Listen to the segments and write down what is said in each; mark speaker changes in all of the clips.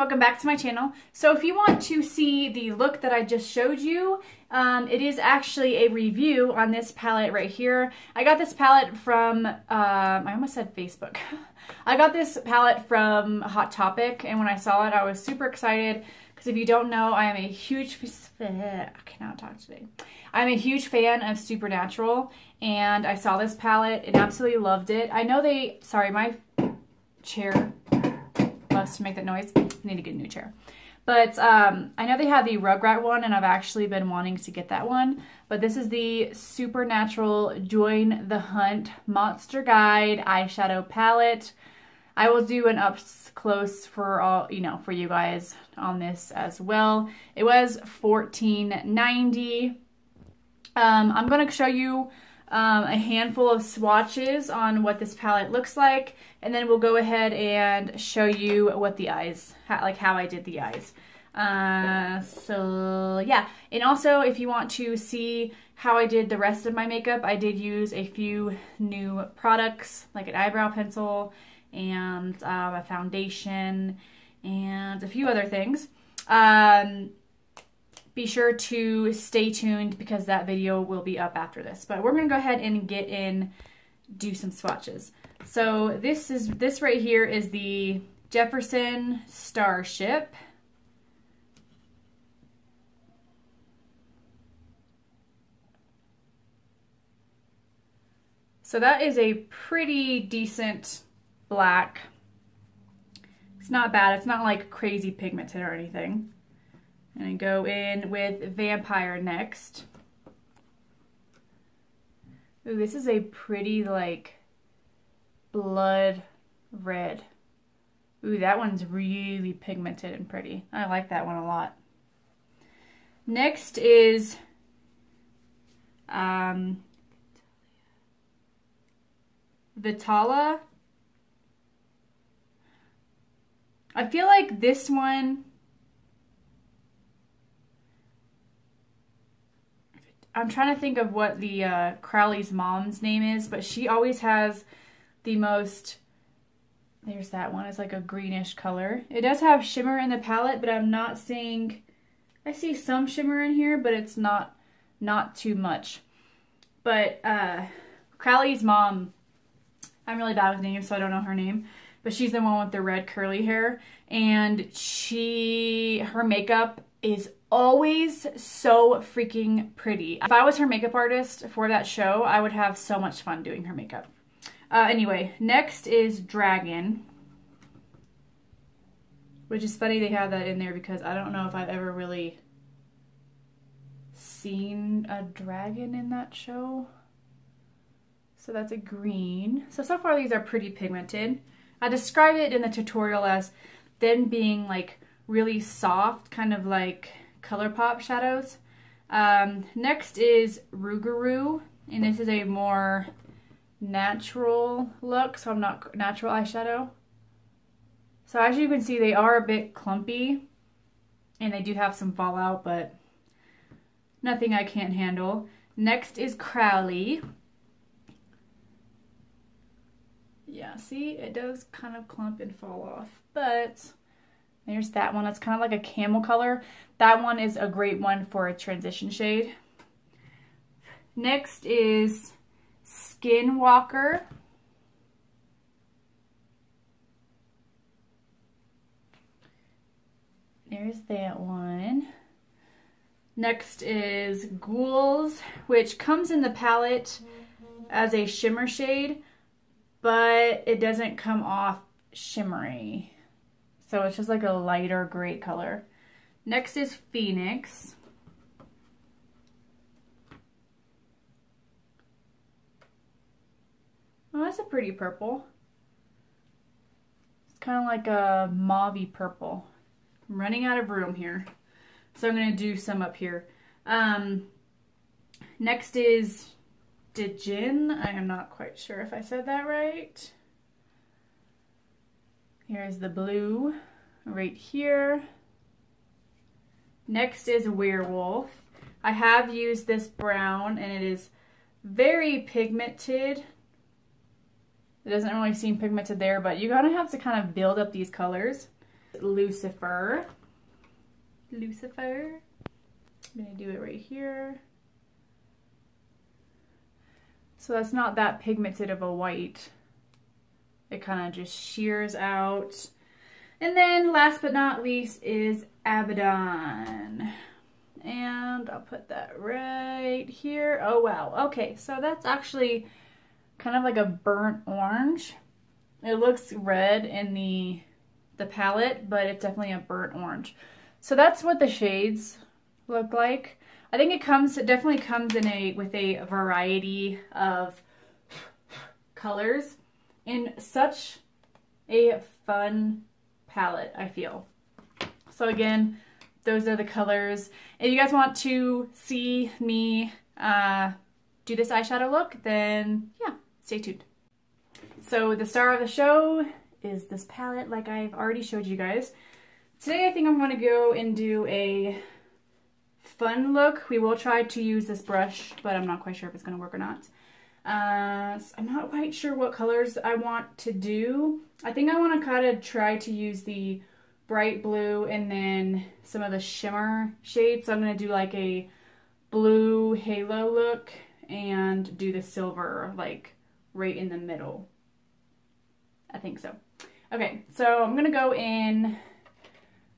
Speaker 1: welcome back to my channel. So if you want to see the look that I just showed you, it is actually a review on this palette right here. I got this palette from, I almost said Facebook. I got this palette from Hot Topic, and when I saw it, I was super excited because if you don't know, I am a huge, I cannot talk today. I'm a huge fan of Supernatural, and I saw this palette and absolutely loved it. I know they, sorry, my chair loves to make that noise. I need to get a new chair. But I know they have the Rougarou one, and I've actually been wanting to get that one. But this is the Supernatural Join the Hunt Monster Guide eyeshadow palette. I will do an up close for all, you know, for you guys on this as well. It was $14.90. I'm going to show you a handful of swatches on what this palette looks like, and then we'll go ahead and show you what the eyes, like how I did the eyes. So yeah, and also if you want to see how I did the rest of my makeup, I did use a few new products like an eyebrow pencil and a foundation and a few other things. Be sure to stay tuned because that video will be up after this. But we're going to go ahead and do some swatches. So this right here is the Jefferson Starship. So that is a pretty decent black. It's not bad. It's not like crazy pigmented or anything. And I go in with Vampire next. Ooh, this is a pretty like blood red. Ooh, that one's really pigmented and pretty. I like that one a lot. Next is Vittala. I feel like this one, I'm trying to think of what the Crowley's mom's name is, but she always has the most, there's that one, it's like a greenish color. It does have shimmer in the palette, but I'm not seeing, I see some shimmer in here, but it's not too much. But Crowley's mom, I'm really bad with names, so I don't know her name, but she's the one with the red curly hair, and her makeup is always so freaking pretty. If I was her makeup artist for that show, I would have so much fun doing her makeup. Anyway, next is Dragon, which is funny they have that in there because I don't know if I've ever really seen a dragon in that show. So that's a green. So far these are pretty pigmented. I describe it in the tutorial as them being like really soft, kind of like ColourPop shadows. Next is Rougarou, and this is a more natural look, so I'm not natural eyeshadow. So as you can see, they are a bit clumpy, and they do have some fallout, but nothing I can't handle. Next is Crowley. Yeah, see, it does kind of clump and fall off, but there's that one. That's kind of like a camel color. That one is a great one for a transition shade. Next is Skinwalker. There's that one. Next is Ghouls, which comes in the palette as a shimmer shade, but it doesn't come off shimmery. So it's just like a lighter gray color. Next is Phoenix. Oh, that's a pretty purple. It's kind of like a mauve-y purple. I'm running out of room here, so I'm going to do some up here. Next is Djinn. I am not quite sure if I said that right. Here's the blue right here. Next is Werewolf. I have used this brown, and it is very pigmented. It doesn't really seem pigmented there, but you're gonna have to kind of build up these colors. Lucifer. Lucifer. I'm gonna do it right here. So that's not that pigmented of a white. It kind of just shears out. And then last but not least is Abaddon. And I'll put that right here. Oh wow, okay, so that's actually kind of like a burnt orange. It looks red in the palette, but it's definitely a burnt orange. So that's what the shades look like. I think it definitely comes in with a variety of colors in such a fun palette, I feel. So again, those are the colors. If you guys want to see me do this eyeshadow look, then yeah, stay tuned. So the star of the show is this palette, like I've already showed you guys. Today I think I'm going to go and do a fun look. We will try to use this brush, but I'm not quite sure if it's going to work or not. I'm not quite sure what colors I want to do. I think I want to kind of try to use the bright blue and then some of the shimmer shades. So I'm going to do like a blue halo look and do the silver like right in the middle. I think so. Okay, so I'm going to go in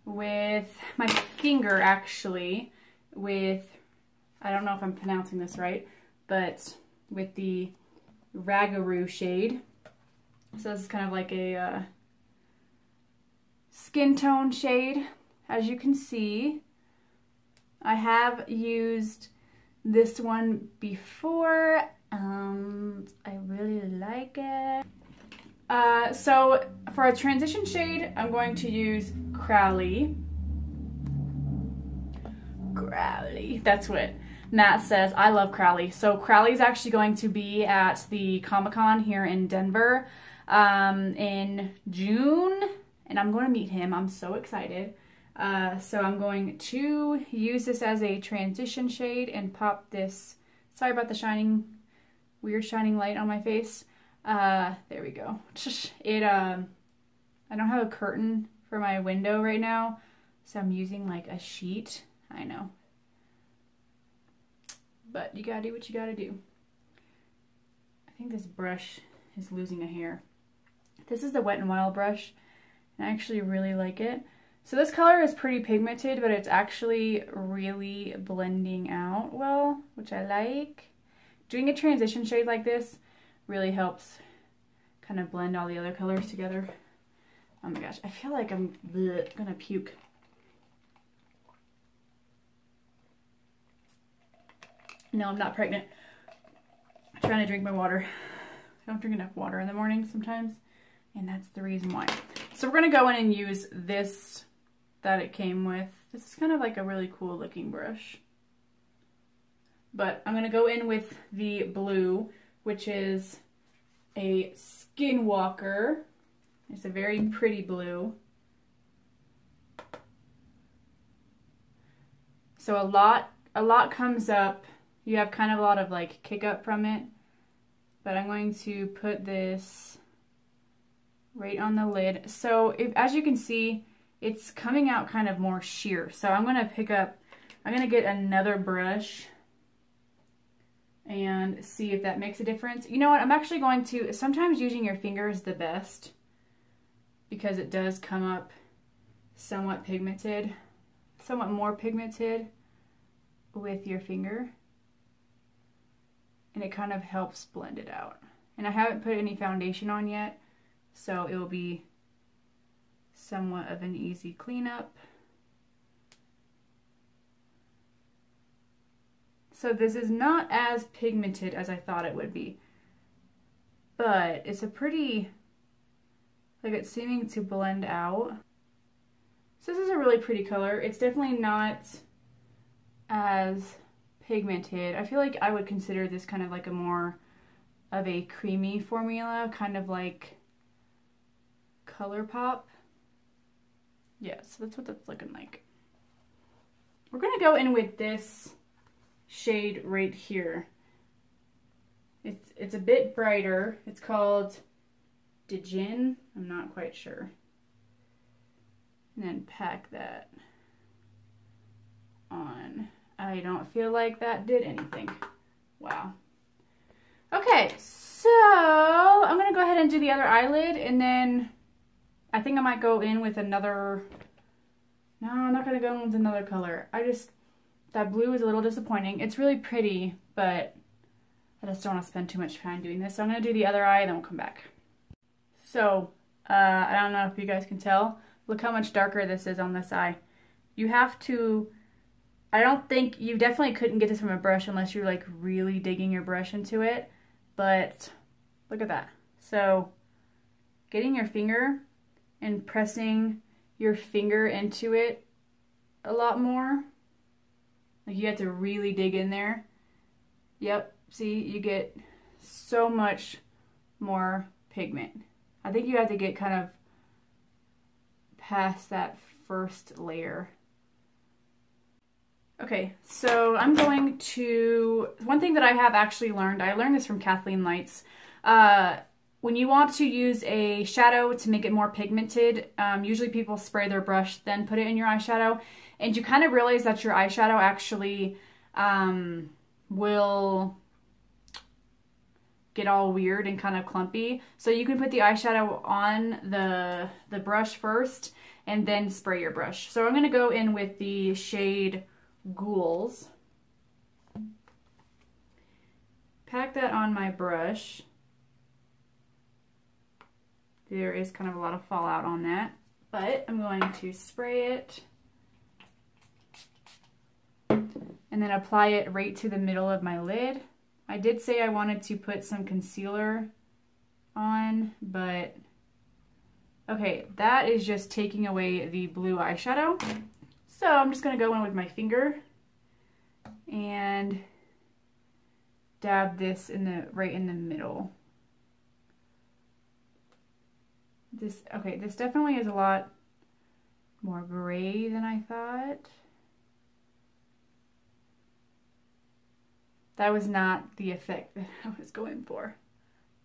Speaker 1: with my finger actually with, I don't know if I'm pronouncing this right, but with the Rougarou shade. So this is kind of like a skin tone shade. As you can see, I have used this one before. I really like it. So for a transition shade, I'm going to use Crowley. Crowley, that's what Matt says. I love Crowley. So Crowley is actually going to be at the Comic-Con here in Denver in June, and I'm going to meet him. I'm so excited. So I'm going to use this as a transition shade and pop this. Sorry about the weird shining light on my face. There we go. I don't have a curtain for my window right now, so I'm using like a sheet. I know. But you gotta do what you gotta do. I think this brush is losing a hair. This is the Wet n Wild brush, and I actually really like it. So this color is pretty pigmented, but it's actually really blending out well, which I like. Doing a transition shade like this really helps kind of blend all the other colors together. Oh my gosh, I feel like I'm gonna puke. No, I'm not pregnant. I'm trying to drink my water. I don't drink enough water in the morning sometimes, and that's the reason why. So we're gonna go in and use this that it came with. This is kind of like a really cool looking brush. But I'm gonna go in with the blue, which is a Skinwalker. It's a very pretty blue. So a lot comes up. You have kind of a lot of like kick up from it. But I'm going to put this right on the lid. So as you can see, it's coming out kind of more sheer. So I'm going to get another brush and see if that makes a difference. You know what? I'm actually going to, sometimes using your finger is the best because it does come up somewhat more pigmented with your finger. And it kind of helps blend it out. And I haven't put any foundation on yet, so it will be somewhat of an easy cleanup. So this is not as pigmented as I thought it would be, but it's a pretty, like it's seeming to blend out. So this is a really pretty color. It's definitely not as pigmented. I feel like I would consider this kind of like a more of a creamy formula, kind of like ColourPop. Yeah, so that's what that's looking like. We're gonna go in with this shade right here. It's a bit brighter. It's called Djinn. I'm not quite sure. And then pack that on. I don't feel like that did anything. Wow. Okay, so I'm going to go ahead and do the other eyelid, and then I think I might go in with another... No, I'm not going to go in with another color. That blue is a little disappointing. It's really pretty, but I just don't want to spend too much time doing this. So I'm going to do the other eye, and then we'll come back. So, I don't know if you guys can tell. Look how much darker this is on this eye. You have to... I don't think... You definitely couldn't get this from a brush unless you're like really digging your brush into it. But look at that. So, getting your finger and pressing your finger into it a lot more. Like you have to really dig in there. Yep, see, you get so much more pigment. I think you have to get kind of past that first layer. Okay, so I'm going to, one thing that I have actually learned, I learned this from Kathleen Lights. When you want to use a shadow to make it more pigmented, usually people spray their brush, then put it in your eyeshadow, and you kind of realize that your eyeshadow actually will get all weird and kind of clumpy. So you can put the eyeshadow on the brush first and then spray your brush. So I'm going to go in with the shade Ghouls. Pack that on my brush. There is kind of a lot of fallout on that, but I'm going to spray it and then apply it right to the middle of my lid. I did say I wanted to put some concealer on, but okay, that is just taking away the blue eyeshadow. So I'm just going to go in with my finger and dab this in right in the middle. This definitely is a lot more gray than I thought. That was not the effect that I was going for.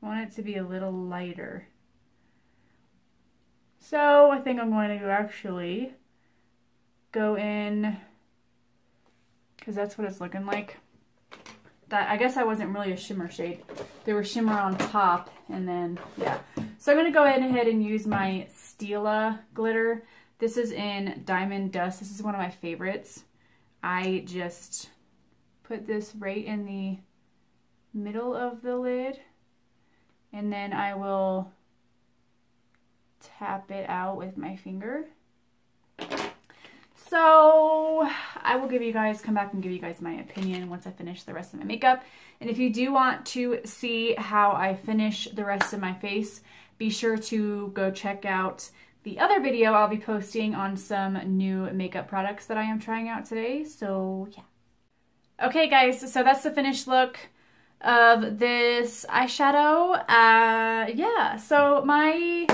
Speaker 1: I want it to be a little lighter. So I think I'm going to actually go in, because that's what it's looking like. I guess I wasn't really a shimmer shade. There was shimmer on top, and then, yeah. So I'm going to go ahead and use my Stila glitter. This is in Diamond Dust. This is one of my favorites. I just put this right in the middle of the lid, and then I will tap it out with my finger. So I will come back and give you guys my opinion once I finish the rest of my makeup. And if you do want to see how I finish the rest of my face, be sure to go check out the other video I'll be posting on some new makeup products that I am trying out today. So yeah. Okay guys, so that's the finished look of this eyeshadow. Yeah, so my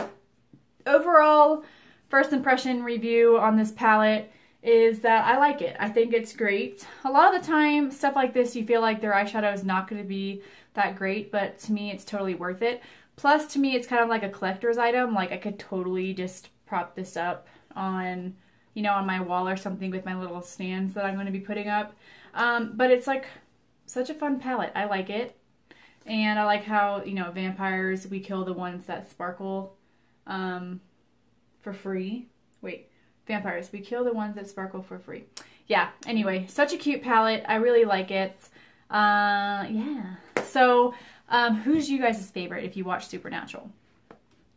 Speaker 1: overall first impression review on this palette is that I like it. I think it's great. A lot of the time, stuff like this, you feel like their eyeshadow is not going to be that great, but to me, it's totally worth it. Plus, to me, it's kind of like a collector's item. Like, I could totally just prop this up on, you know, on my wall or something with my little stands that I'm going to be putting up. But it's like such a fun palette. I like it. And I like how, you know, vampires, we kill the ones that sparkle for free. Wait. Vampires, we kill the ones that sparkle for free. Yeah, anyway, such a cute palette. I really like it. Yeah. So, who's you guys' favorite if you watch Supernatural?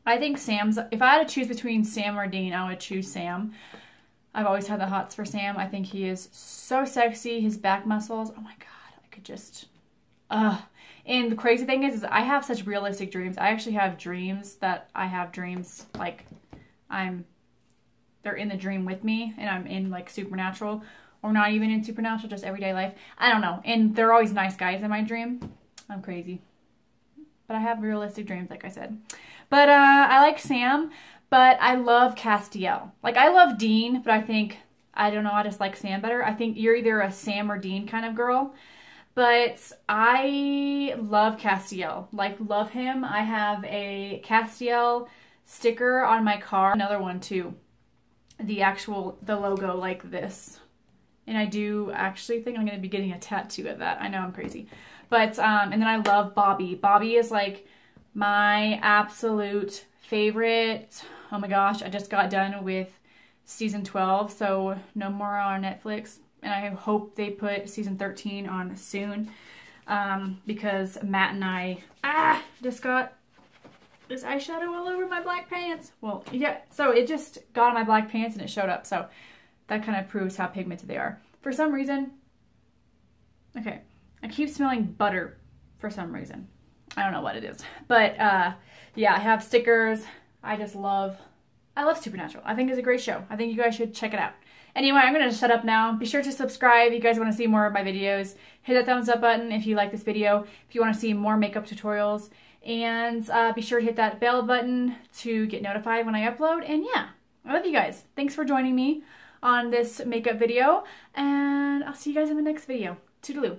Speaker 1: I think Sam's, if I had to choose between Sam or Dean, I would choose Sam. I've always had the hots for Sam. I think he is so sexy. His back muscles, oh my god, I could just, And the crazy thing is I have such realistic dreams. I actually have dreams that I have dreams, like, they're in the dream with me, and I'm in like Supernatural, or not even in Supernatural, just everyday life. I don't know. And they're always nice guys in my dream. I'm crazy. But I have realistic dreams, like I said. But I like Sam, but I love Castiel. Like, I love Dean, but I don't know, I just like Sam better. I think you're either a Sam or Dean kind of girl. But I love Castiel. Like, love him. I have a Castiel sticker on my car. Another one, too. the logo like this. And I do actually think I'm going to be getting a tattoo of that. I know I'm crazy. But, and then I love Bobby. Bobby is like my absolute favorite. Oh my gosh, I just got done with season 12, so no more on Netflix. And I hope they put season 13 on soon. Because Matt and I, just got this eyeshadow all over my black pants. Well, yeah, so it just got on my black pants and it showed up. So that kind of proves how pigmented they are. For some reason, okay, I keep smelling butter for some reason. I don't know what it is. But yeah, I have stickers. I love Supernatural. I think it's a great show. I think you guys should check it out. Anyway, I'm going to shut up now. Be sure to subscribe if you guys want to see more of my videos. Hit that thumbs up button if you like this video, if you want to see more makeup tutorials. And be sure to hit that bell button to get notified when I upload. And yeah, I love you guys. Thanks for joining me on this makeup video. And I'll see you guys in the next video. Toodaloo.